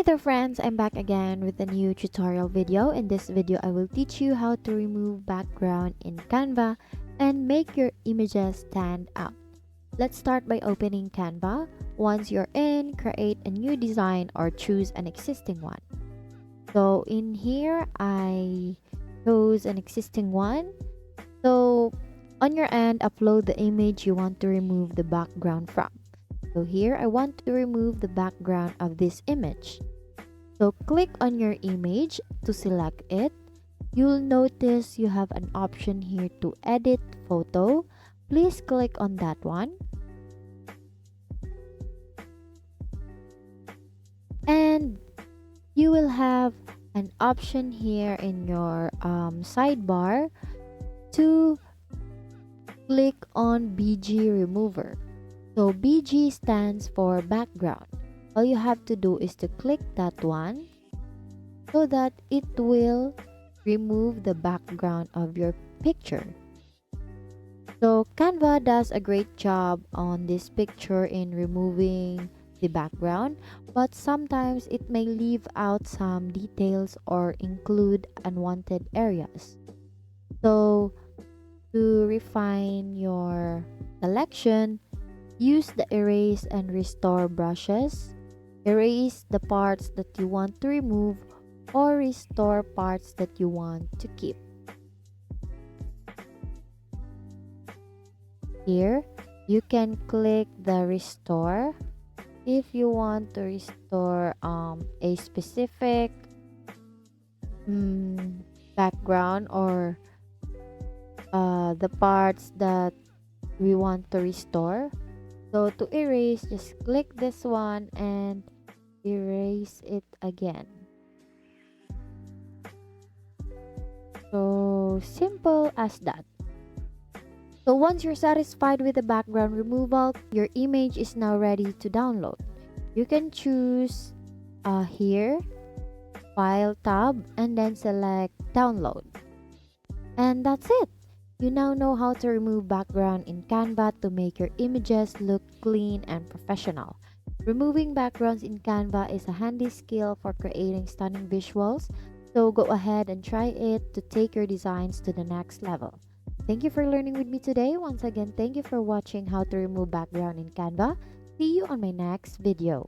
Hey there friends, I'm back again with a new tutorial video. In this video, I will teach you how to remove background in Canva and make your images stand out. Let's start by opening Canva. Once you're in, create a new design or choose an existing one. So in here, I chose an existing one. So on your end, upload the image you want to remove the background from. So here, I want to remove the background of this image. So click on your image to select it. You'll notice you have an option here to edit photo. Please click on that one. And you will have an option here in your sidebar to click on BG remover. So BG stands for background. All you have to do is to click that one so that it will remove the background of your picture. So Canva does a great job on this picture in removing the background, but sometimes it may leave out some details or include unwanted areas. So to refine your selection, use the erase and restore brushes. Erase the parts that you want to remove or restore parts that you want to keep. Here, you can click the restore if you want to restore a specific background or the parts that we want to restore. So to erase, just click this one and erase it again. So simple as that. So once you're satisfied with the background removal, your image is now ready to download. You can choose here, File tab, and then select Download. And that's it. You now know how to remove background in Canva to make your images look clean and professional. Removing backgrounds in Canva is a handy skill for creating stunning visuals, so go ahead and try it to take your designs to the next level. Thank you for learning with me today. Once again, thank you for watching how to remove background in Canva. See you on my next video.